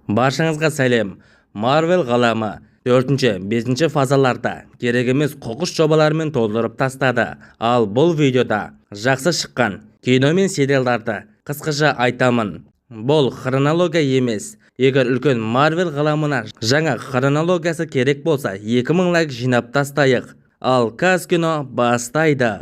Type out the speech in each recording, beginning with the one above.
Баршаңызға сәлем. Marvel ғаламы 4-5 фазаларда керек емес қоқыс жобаларымен толтырып тастады. Ал бұл видеода жақсы шыққан кино мен сериалдарды қысқаша айтамын. Бұл хронология емес. Егер үлкен Marvel ғаламына жаңа хронологиясы керек болса, 2000 лайк жинап тастайық. Ал Казкино бастайды.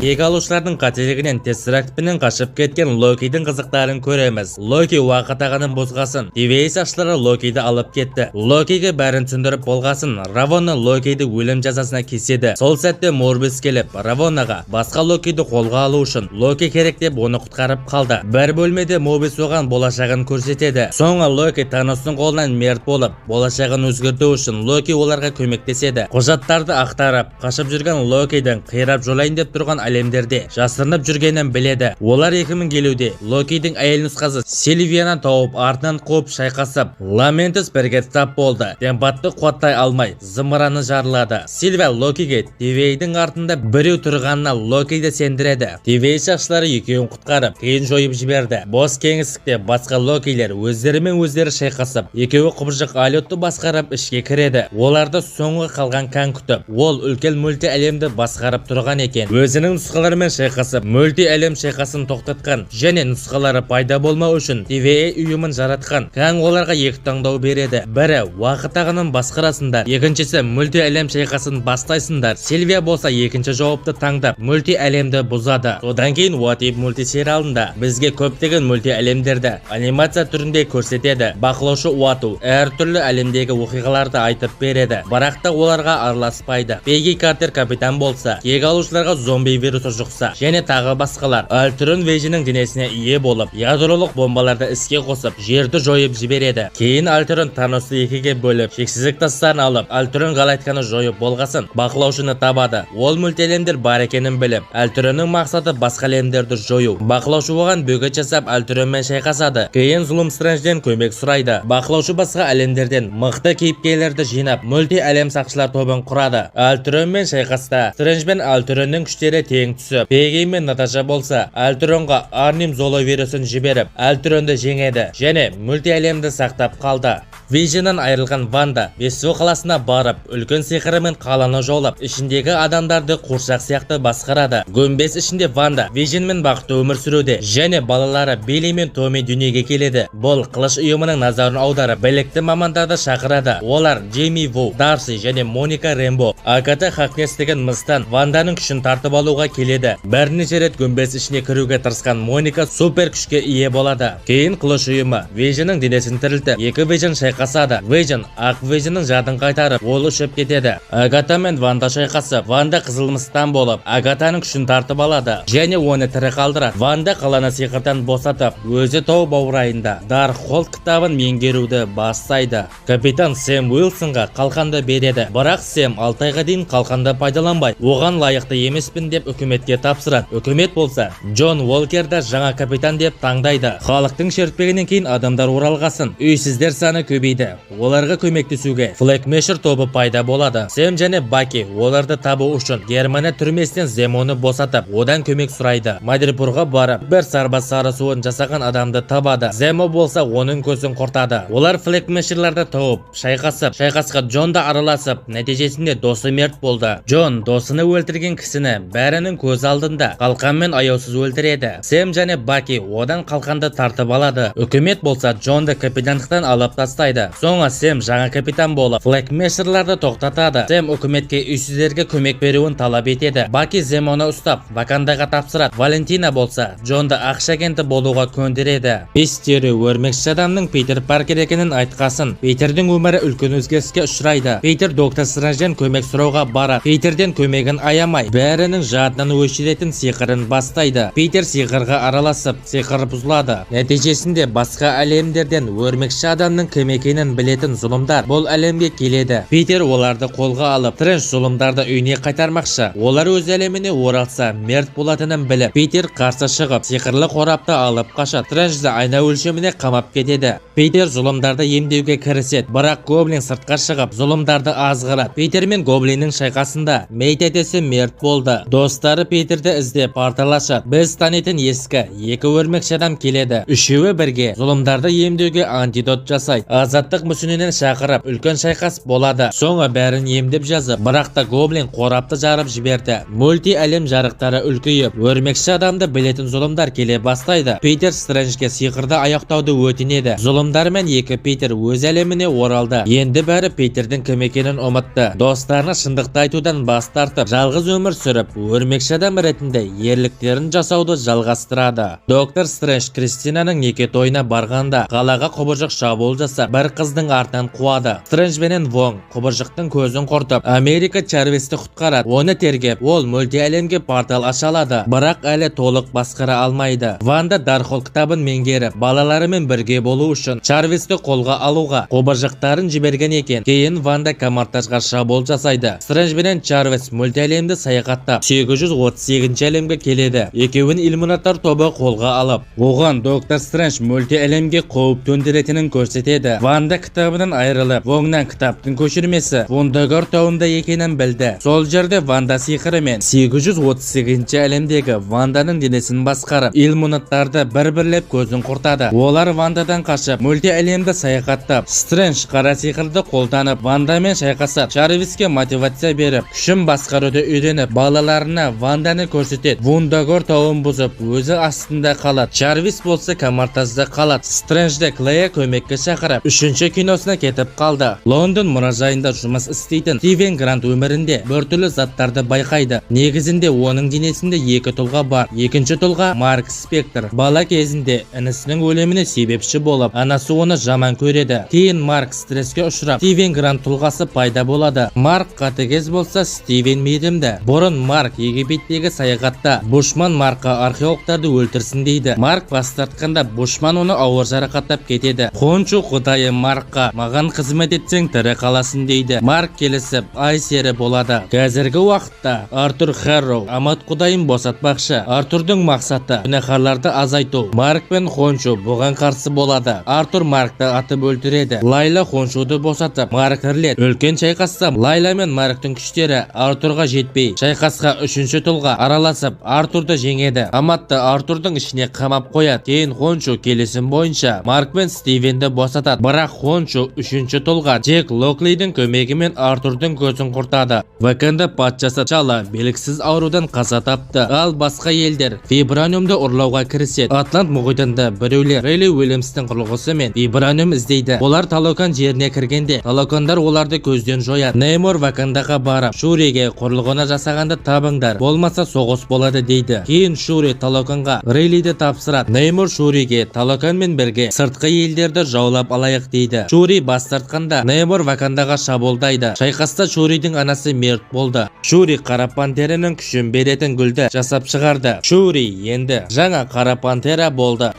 Екі алушылардың қателігінен тесірактпенен қашып кеткен Локидің қызықтарын көреміз. Локи уақыт ағанын бұзғасын. TVA сақшылары Локиді алып кетті. Локиге бәрін түсіндіріп болғасын, Равonna Локиді өлім жазасына кеседі. Сол сәтте Морбис келіп, Равоннаға басқа Локиді қолға алу үшін Локи керек деп оны құтқарып қалды. Бір бөлмеде Морбис оған болашағын көрсетеді. Соңы Локи Таностың қолынан мерт болып, болашағын өзгерту үшін Локи оларға көмектеседі. Құжаттарды ақтарып, қашып жүрген Локидің қирап жолайын деп тұрған әлемдерде жасырынып жүргенін біледі. Олар 2000 Локидің әйел нұсқасы Сильвияны тауып артынан қуып шайқасып, Ламентус бірге тап болды. Темпатты қуаттай алмай, зымыраны жарылады. Сильвия Локиге TVA'дің артында біреу тұрғанына Локиді сендіреді. TVA сақшылары екеуін құтқарып, кейін жойып жіберді. Бос кеңістікте басқа Локилер өздерімен өздері шайқасып, екеуі құбыжық алютты басқарып ішке кіреді. Оларды соңғы қалған Кан күтіп, ол үлкен мульти әлемді басқарып тұрған екен. Өзінің нұсқаларымен шайқасып, мульти әлем шайқасын тоқтатқан және нұсқалары пайда болмау үшін TVA ұйымын жаратқан. Кан оларға екі таңдау береді. Бірі уақыт ағынын басқарасыңдар, екіншісі мульти әлем шайқасын бастайсыңдар. Сильвия болса екінші жауапты таңдап, мульти әлемді бұзады. Одан кейін What If мультисериалында бізге көптеген мульти әлемдерді анимация түрінде көрсетеді. Бақылаушы Уату әртүрлі әлемдегі оқиғаларды айтып береді, бірақ та оларға араласпайды. Пегги Картер капитан болса, кек алушыларға зомби вирусы жұқса, және тағы басқалар. Альтрон Вейжінің денесіне ие болып, ядролық бомбаларды іске қосып, жерді жойып жібереді. Кейін Альтрон Таносты екіге бөліп, шексіздік тастарын алып, Альтрон галактиканы жойып болғасын, бақылаушыны табады. Ол мультиәлемдер бар екенін біліп, Альтронның мақсаты басқа әлемдерді жою. Бақылаушы оған бөгет жасап, Альтронмен шайқасады. Кейін Зұлым Стрэнджден көмек сұрайды. Бақылаушы басқа әлемдерден мықты кейіпкерлерді жинап, мульти әлем сақшылар тобын құрады. Альтронмен шайқаста Стрэндж бен Альтронның күштері тең түсіп, Пегги мен Наташа болса, Альтронға Арним Золо вирусын жіберіп, Альтронды жеңеді және мульти әлемді сақтап қалды. Вижннан айырылған Ванда Весу қаласына барып, үлкен сиқырымен қаланы жаулап, ішіндегі адамдарды қуыршақ сияқты басқарады. Гүмбез ішінде Ванда Вижнмен бақытты өмір сүруде және балалары Билли мен Томи дүниеге келеді. Бұл қылыш ұйымының назарын аударып, білікті мамандарды шақырады. Олар Джейми Ву, Дарси және Моника Рэмбо. Агата Хакнес деген мыстан Ванданың күшін тартып алуға келеді. Бірнеше рет гүмбез ішіне кіруге тырысқан Моника супер күшке ие болады. Кейін қылыш ұйымы Вижнның денесін тірілтіп, екі Вижн шайқасады. Вижн ақ Вижнның жадын қайтарып, ол ұшып кетеді. Агата мен Ванда шайқасып, Ванда қызыл мыстан болып, Агатаның күшін тартып алады және оны тірі қалдырады. Ванда қаланы сиқырдан босатып, өзі тау баурайында Даркхолд кітабын меңгеруді бастайды. Капитан Сэм Уилсонға қалқанды береді, бірақ Сэм 6 айға дейін қалқанды пайдаланбай, оған лайықты емеспін деп үкіметке тапсырады. Үкімет болса, Джон Уолкерді жаңа капитан деп таңдайды. Халықтың шертпегеннен кейін адамдар оралғасын, үйсіздер саны көбейді. Оларға көмектесуге Флэкмешер тобы пайда болады. Сэм және Баки оларды табу үшін Германия түрмесінен Земоны босатып, одан көмек сұрайды. Мадрипурға барып, бір сарбаз сарысуын жасаған адамды табады. Земо болса, оның көзін құртады. Олар Флэкмешерлерді тауып, шайқасқа Джон да араласып, нәтижесінде досы мерт болды. Джон досыны өлтірген кісіні бәрінің көз алдында қалқанмен аяусыз өлтіреді. Сэм және Баки одан қалқанды тартып алады. Үкімет болса, Джонды капитандықтан алып тастайды. Соңы Сэм жаңа капитан болып, Флэкмешерлерді тоқтатады. Сэм үкіметке үйсіздерге көмек беруін талап етеді. Баки Земоны ұстап, Вакандаға тапсырады. Валентина болса, Джонды ақша агенті болуға көндіреді. Мистерио өрмекші адамның Питер Паркер екенін айтқасын. Питердің өмірі үлкен өзгеріске ұшырайды. Питер доктор Стрэнджден көмек сұрауға барады. Питерден көмегін аямай, бәрінің жадынан өшіретін сиқырын бастайды. Питер сиқырға араласып, сиқыр бұзылады. Нәтижесінде басқа әлемдерден өрмекші адамның кім екенін білетін зұлымдар бұл әлемге келеді. Питер оларды қолға алып, Стрэндж зұлымдарды үйіне қайтармақшы. Олар өз әлеміне оралса, мерт болатынын біліп, Питер қарсы шығып, сиқырлы қорапты алып қашады. Стрэнджді айна өлшеміне қамап кетеді. Питер зұлымдарды емдеуге кіріседі, бірақ Гоблин сыртқа шығып, зұлымдарды азғырады. Питер мен Гоблиннің шайқасында мейтетесі мерт болды. Достары Питерді іздеп арталашады. Біз танитын ескі екі өрмекші адам келеді. Үшеуі бірге зұлымдарды емдеуге антидот жасайды. Азаттық мүсінінен шақырып, үлкен шайқас болады. Соңы бәрін емдеп жазып, бірақ та Гоблин қорапты жарып жіберді. Мульти әлем жарықтары үлкейіп, өрмекші адамды білетін зұлымдар келе бастайды. Питер Стрэнджге сиқырды аяқтауды өтінеді. Зұлымдармен екі Питер өз әлеміне оралды. Енді бәрі Питердің кім екенін ұмытты. Достарына шындықты айтудан бас тартып, жалғыз өмір сүріп, өрмекші адам ретінде ерліктерін жасауды жалғастырады. Доктор Стрэндж Кристинаның неке тойына барғанда қалаға құбыжық шабуыл жасап, бір қыздың артынан қуады. Стрэндж менен Вонг құбыжықтың көзін құртып, Америка Чарвисті құтқарады. Оны тергеп, ол мульти әлемге портал аша алады, бірақ әлі толық басқара алмайды. Ванда дархол кітабын меңгеріп, балаларымен бірге болу үшін Чарвисті қолға алуға құбыжықтарын жіберген екен. Кейін Ванда Камартажға шабуыл жасайды. Стрэндж менен Чарвис мульти әлемді саяхаттап 838 әлемге келеді. Екеуін иллюминаттар тобы қолға алып, оған доктор Стрэндж мульти әлемге қауіп төндіретінін көрсетеді. Ванда кітабынан айырылып, Вонгнан кітаптың көшірмесі Вундагор тауында екенін білді. Сол жерде Ванда сиқырымен 838 әлемдегі Ванданың денесін басқарып, иллюминаттарды бір-бірлеп көзін құртады. Олар Вандадан қашып, мульти әлемді саяхаттап, Стрэндж қара сиқырды қолданып, Вандамен шайқасып, Чарвиске мотивация беріп, күшін басқаруды үйреніп, балаларына Ванданы көрсетеді. Вундагор тауын бұзып, өзі астында қалады. Чарвис болса Камартажда қалады. Стрэнджді Клея көмекке шақырып, үшінші киносына кетіп қалды. Лондон мұражайында жұмыс істейтін Стивен Грант өмірінде біртүрлі заттарды байқайды. Негізінде оның денесінде екі тұлға бар. Екінші тұлға Марк Спектр. Бала кезінде інісінің өліміне себепші болып, анасы оны жаман көреді. Кейін Марк стресске ұшырап, Стивен Грант тұлғасы пайда болады. Марк қатыгез болса, Стивен мейірімді. Бұрын Марк Египеттегі саяхатта Бушман Маркқа археологтарды өлтірсін дейді. Марк бас тартқанда Бушман оны ауыр жарақаттап кетеді. Хончу құдайы Маркқа маған қызмет етсең тірі қаласың дейді. Марк келісіп, ай сері болады. Қазіргі уақытта Артур Хэрроу Амат құдайын босатпақшы. Артурдың мақсаты күнәһарларды азайту. Марк пен Хончу бұған қарсы болады. Артур Маркты атып өлтіреді. Лайла Хончуды босатып, Марк іріледі. Үлкен шайқаста Лайла мен Марктың күштері Артурға жетпей, шайқасқа үшінші тұлға араласып, Артурды жеңеді. Аматты Артурдың ішіне қамап қояды. Кейін Хончу келісім бойынша Марк пен Стивенді босатады. Бірақ Хончу үшінші тұлға Джек Локлидің көмегімен Артурдың көзін құртады. Ваканда патшасы Чала белгісіз аурудан қаза тапты. Ал басқа елдер вибраниумды ұрлауға кіріседі. Атлант мұхитында біреулер Рейли Уильямстың құрылғысымен вибраниум іздейді. Олар Талокан жеріне кіргенде, Талокандар оларды көзден жояды. Неймор Вакандаға барып, Шуриге құрылғыны жасағанды табыңдар, болмаса соғыс болады дейді. Кейін Шури Талоканға Рейлиді тапсырады. Неймор Шуриге Талоканмен бірге сыртқы елдерді жаулап алайық дейді. Шури бас тартқанда Неймор Вакандаға шабуылдайды. Шайқаста Шуридің анасы мерт болды. Шури қара пантераның күшін беретін гүлді жасап шығарды. Шури енді жаңа қара пантера болды.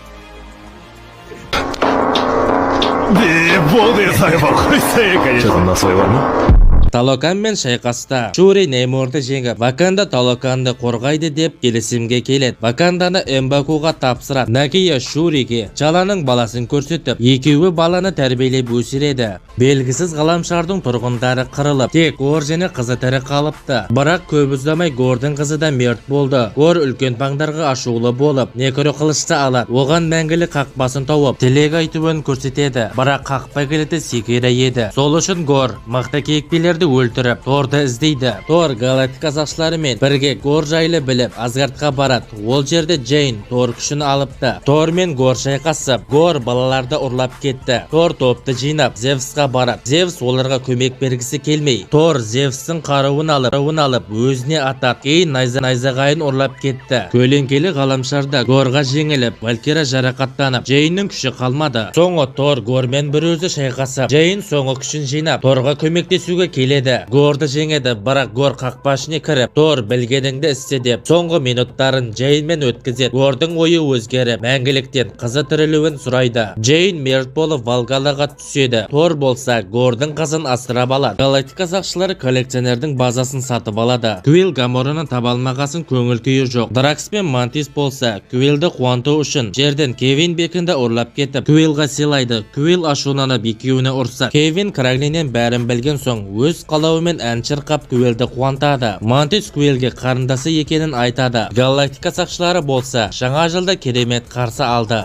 Талоканмен шайқаста Шури Нейморды жеңіп, Ваканда Талоканды қорғайды деп келісімге келеді. Ваканданы Эмбакуға тапсырады. Нагия Шуриге Чаланың баласын көрсетіп, екеуі баланы тәрбиелеп өсіреді. Белгісіз ғаламшардың тұрғындары қырылып, тек Гор және қызы тірі қалыпты. Бірақ көп ұзамай Гордың қызы да мерт болды. Гор үлкен паңдарға ашулы болып, некро қылышты алады. Оған мәңгілік қақпасын тауып, тілек айтуын көрсетеді. Бірақ қақпа кілті секира еді. Сол үшін Гор мықты кейіпкерлерді өлтіріп, Торды іздейді. Тор галактика сақшыларымен бірге Гор жайлы біліп, Асгардқа барады. Ол жерде Джейн Тор күшін алыпты. Тор мен Гор шайқасып, Гор балаларды ұрлап кетті. Тор топты жинап, Зевсқа барады. Зевс оларға көмек бергісі келмей, Тор Зевстің қаруын алып, өзіне атады. Кейін найзағайын ұрлап кетті. Көлеңкелі ғаламшарда Горға жеңіліп, Валькира жарақаттанып, Джейннің күші қалмады. Соңы Тор Гормен бір өзі шайқасып, Джейн соңы күшін жинап, Торға көмектесуге келеді. bilеді. Горды жеңеді, бірақ Гор қақпашына кіріп, Тор білгеніңді істе деп, соңғы минуттарын Джейнмен өткізеді. Гордың ойы өзгеріп, мәңгіліктен қызы тірілуін сұрайды. Джейн мерт болып Валгалаға түседі. Тор болса Гордың қызын асырап алады. Галактика сақшылары коллекционердің базасын сатып алады. Квилл Гамораны таба алмағасын көңіл күйі жоқ. Дракс пен Мантис болса Квиллді қуанту үшін жерден Кевин Бекінді ұрлап кетіп, Квиллға сыйлайды. Квилл ашуланып екеуіне ұрса, Кевин Краглинен бәрін білген соң өз қалауымен ән шырқап Квиллді қуантады. Мантис Квиллге қарындасы екенін айтады. Галактика сақшылары болса жаңа жылда керемет қарсы алды.